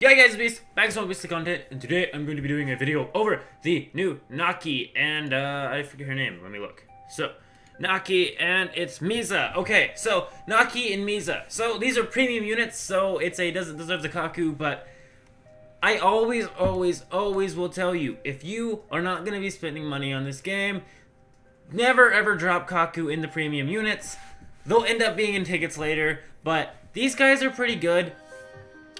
Yeah guys, Beast, back to some Beast content, and today I'm going to be doing a video over the new Naki, and I forget her name, let me look. So, Naki, and it's Miza. Okay, so, Naki and Miza. So, these are premium units, so doesn't deserve the kaku, but I always will tell you, if you are not going to be spending money on this game, never ever drop kaku in the premium units. They'll end up being in tickets later, but these guys are pretty good.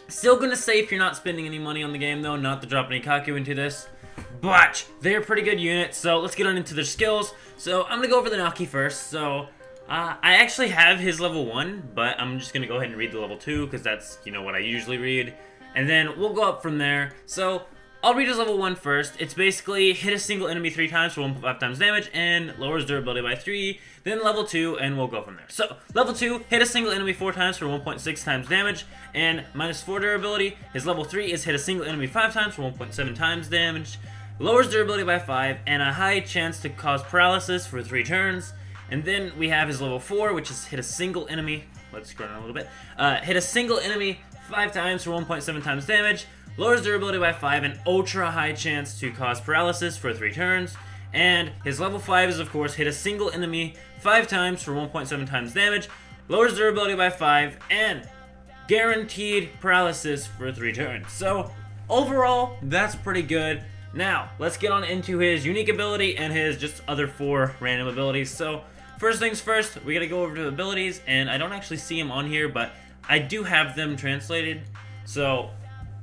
Still gonna say if you're not spending any money on the game though, not to drop any kaku into this. But they're pretty good units, so let's get on into their skills. So I'm gonna go over the Naki first. So I actually have his level 1, but I'm just gonna go ahead and read the level 2 because that's, you know, what I usually read. And then we'll go up from there. So I'll read his level 1 first. It's basically hit a single enemy 3 times for 1.5 times damage and lowers durability by 3. Then level 2, and we'll go from there. So, level 2, hit a single enemy 4 times for 1.6 times damage and minus 4 durability. His level 3 is hit a single enemy 5 times for 1.7 times damage, lowers durability by 5, and a high chance to cause paralysis for 3 turns. And then we have his level 4, which is hit a single enemy, let's scroll down a little bit, hit a single enemy 5 times for 1.7 times damage, lowers durability by 5, and ultra high chance to cause paralysis for 3 turns. And his level 5 is, of course, hit a single enemy 5 times for 1.7 times damage, lowers durability by 5, and guaranteed paralysis for 3 turns. So, overall, that's pretty good. Now, let's get on into his unique ability and his just other 4 random abilities. So, first things first, we gotta go over to abilities, and I don't actually see them on here, but I do have them translated. So,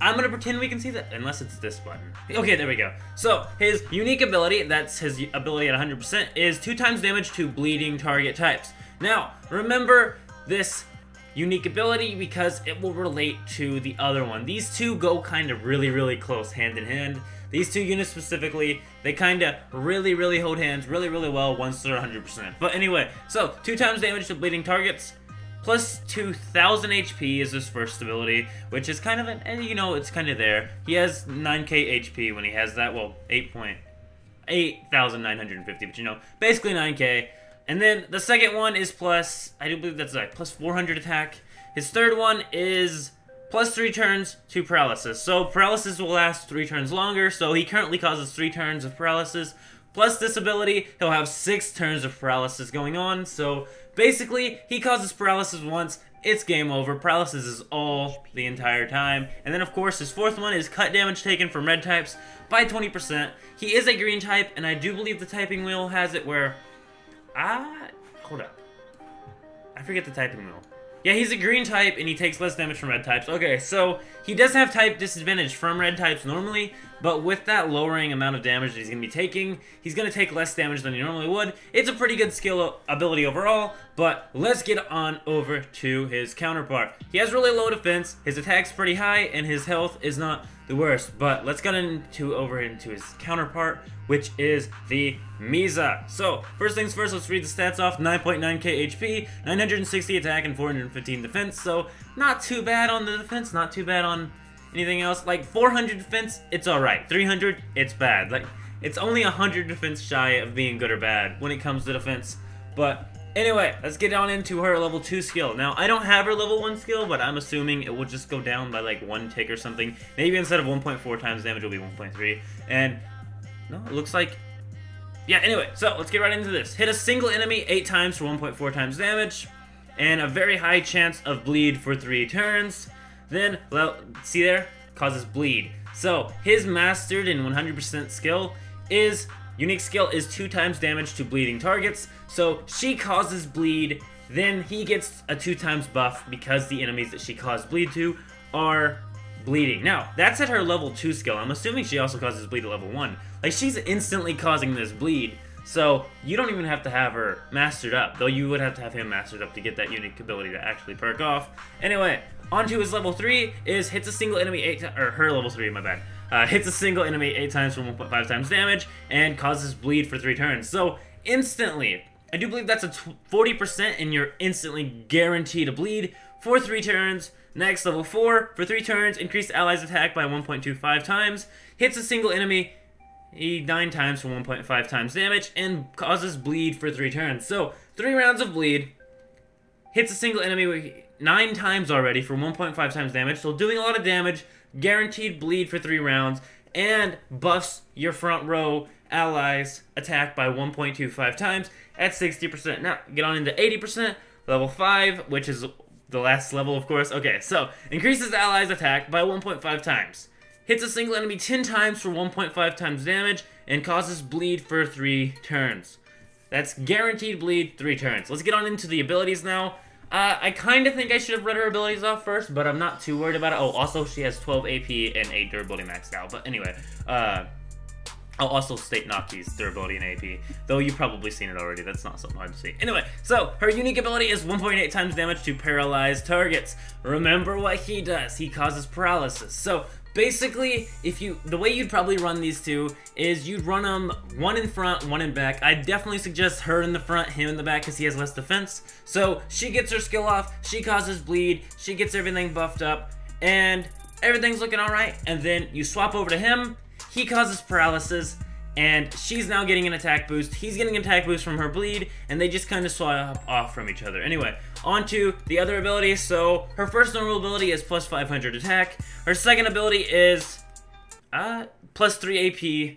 I'm gonna pretend we can see that, unless it's this button. Okay, there we go. So, his unique ability, that's his ability at 100%, is 2 times damage to bleeding target types. Now, remember this unique ability because it will relate to the other one. These two go kind of really close hand in hand. These 2 units specifically, they kind of really hold hands really well once they're 100%. But anyway, so 2 times damage to bleeding targets, plus 2,000 HP is his first ability, which is kind of and you know, it's kind of there. He has 9k HP when he has that, well, 8,950, but you know, basically 9k. And then the second one is plus, I do believe that's like plus 400 attack. His third one is plus 3 turns to paralysis. So paralysis will last 3 turns longer, so he currently causes 3 turns of paralysis. Plus this ability, he'll have 6 turns of paralysis going on, so basically, he causes paralysis once, it's game over. Paralysis is all the entire time. And then of course, his fourth one is cut damage taken from red types by 20%. He is a green type, and I do believe the typing wheel has it where... hold up. I forget the typing wheel. Yeah, he's a green type, and he takes less damage from red types. Okay, so he does have type disadvantage from red types normally, but with that lowering amount of damage that he's going to be taking, he's going to take less damage than he normally would. It's a pretty good skill ability overall, but let's get on over to his counterpart. He has really low defense, his attack's pretty high, and his health is not the worst, but let's get over into his counterpart, which is the Miza. So, first things first, let's read the stats off. 9.9k HP, 960 attack, and 415 defense, so not too bad on the defense, not too bad on anything else. Like, 400 defense, it's alright. 300, it's bad. Like, it's only 100 defense shy of being good or bad when it comes to defense. But anyway, let's get on into her level 2 skill. Now, I don't have her level 1 skill, but I'm assuming it will just go down by like 1 tick or something. Maybe instead of 1.4 times damage, it'll be 1.3. And, no, it looks like... yeah, anyway, so let's get right into this. Hit a single enemy 8 times for 1.4 times damage, and a very high chance of bleed for 3 turns. Then, well, see there? Causes bleed. So, his mastered and 100% skill is... unique skill is 2 times damage to bleeding targets, so she causes bleed, then he gets a 2 times buff because the enemies that she caused bleed to are bleeding. Now, that's at her level 2 skill. I'm assuming she also causes bleed at level 1. Like, she's instantly causing this bleed, so you don't even have to have her mastered up, though you would have to have him mastered up to get that unique ability to actually perk off. Anyway, onto his level 3 is hits a single enemy 8 times, or her level 3, my bad. Hits a single enemy 8 times for 1.5 times damage, and causes bleed for 3 turns. So, instantly, I do believe that's a 40%, and you're instantly guaranteed to bleed for 3 turns. Next, level 4, for 3 turns, increase allies' attack by 1.25 times, hits a single enemy 9 times for 1.5 times damage, and causes bleed for 3 turns. So, 3 rounds of bleed, hits a single enemy 9 times already for 1.5 times damage, so doing a lot of damage, guaranteed bleed for 3 rounds, and buffs your front row allies attack by 1.25 times at 60%. Now, get on into 80%, level 5, which is the last level, of course. Okay, so, increases allies attack by 1.5 times. Hits a single enemy 10 times for 1.5 times damage, and causes bleed for 3 turns. That's guaranteed bleed 3 turns. Let's get on into the abilities now. I kind of think I should have read her abilities off first, but I'm not too worried about it. Oh, also, she has 12 AP and 8 durability maxed out. But anyway, I'll also state Naki's durability and AP, though you've probably seen it already. That's not something hard to see. Anyway, so her unique ability is 1.8 times damage to paralyzed targets. Remember what he does. He causes paralysis. So basically, the way you'd probably run these two is you'd run them one in front, one in back. I definitely suggest her in the front, him in the back, because he has less defense. So she gets her skill off, she causes bleed, she gets everything buffed up, and everything's looking alright. And then you swap over to him, he causes paralysis, and she's now getting an attack boost. He's getting an attack boost from her bleed, and they just kind of swap off from each other. Anyway, on to the other abilities. So her first normal ability is plus 500 attack. Her second ability is plus 3 AP.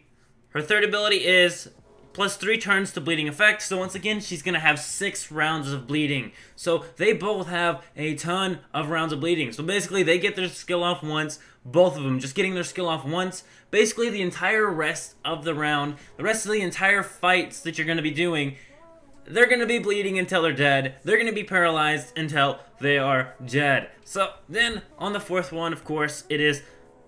Her third ability is plus 3 turns to bleeding effect. So once again, she's going to have 6 rounds of bleeding. So they both have a ton of rounds of bleeding. So basically, they get their skill off once. Both of them just getting their skill off once. Basically, the entire rest of the round, the rest of the entire fights that you're going to be doing, they're going to be bleeding until they're dead. They're going to be paralyzed until they are dead. So then, on the fourth one, of course, it is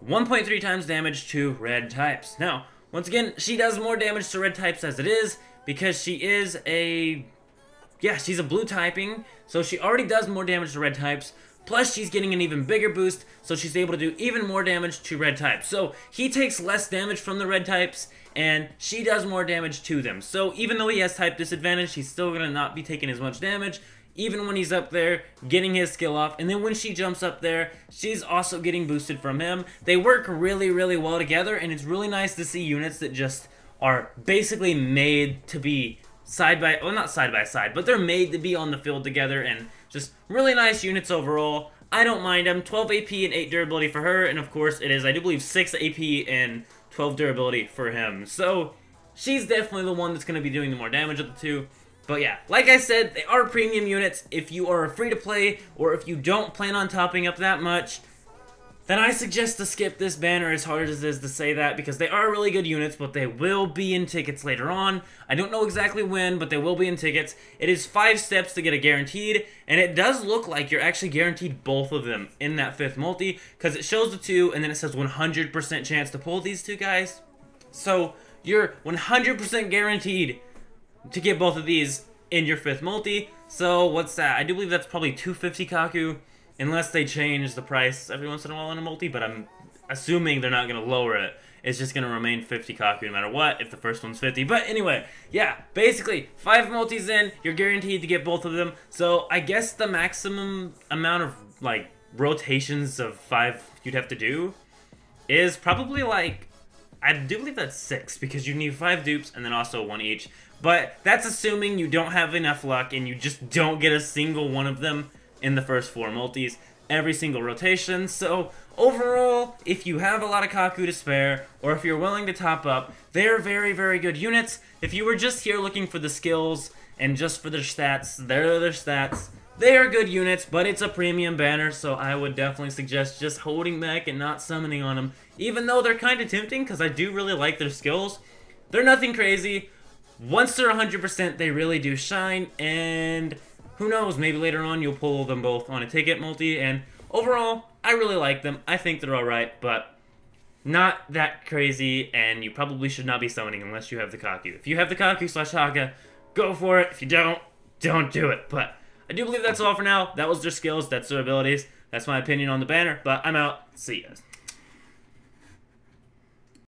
1.3 times damage to red types. Now, once again, she does more damage to red types as it is, because she is she's a blue typing, so she already does more damage to red types, plus she's getting an even bigger boost, so she's able to do even more damage to red types. So he takes less damage from the red types, and she does more damage to them. So even though he has type disadvantage, he's still going to not be taking as much damage, even when he's up there getting his skill off. And then when she jumps up there, she's also getting boosted from him. They work really, really well together, and it's really nice to see units that just are basically made to be not side by side, but they're made to be on the field together, and just really nice units overall. I don't mind them. 12 AP and 8 durability for her, and of course it is, I do believe, 6 AP and 12 durability for him. So she's definitely the one that's going to be doing the more damage of the two. But yeah, like I said, they are premium units. If you are free to play, or if you don't plan on topping up that much, then I suggest to skip this banner, as hard as it is to say that, because they are really good units, but they will be in tickets later on. I don't know exactly when, but they will be in tickets. It is 5 steps to get a guaranteed, and it does look like you're actually guaranteed both of them in that 5th multi, because it shows the 2, and then it says 100% chance to pull these 2 guys. So you're 100% guaranteed to get both of these in your 5th multi. So what's that? I do believe that's probably 250 kaku, unless they change the price every once in a while in a multi, but I'm assuming they're not going to lower it. It's just going to remain 50 kaku no matter what, if the first one's 50. But anyway, yeah, basically, 5 multis in, you're guaranteed to get both of them. So I guess the maximum amount of, like, rotations of 5 you'd have to do is probably, like, I do believe that's 6, because you need 5 dupes and then also 1 each. But that's assuming you don't have enough luck and you just don't get a single one of them in the first 4 multis every single rotation. So overall, if you have a lot of kaku to spare, or if you're willing to top up, they're very, very good units. If you were just here looking for the skills and just for their stats, they're their stats. They are good units, but it's a premium banner, so I would definitely suggest just holding back and not summoning on them, even though they're kind of tempting, because I do really like their skills. They're nothing crazy. Once they're 100%, they really do shine, and who knows, maybe later on you'll pull them both on a ticket multi, and overall, I really like them. I think they're alright, but not that crazy, and you probably should not be summoning unless you have the kaku. If you have the kaku/Haga, go for it. If you don't do it. But I do believe that's all for now. That was their skills, that's their abilities. That's my opinion on the banner, but I'm out. See ya.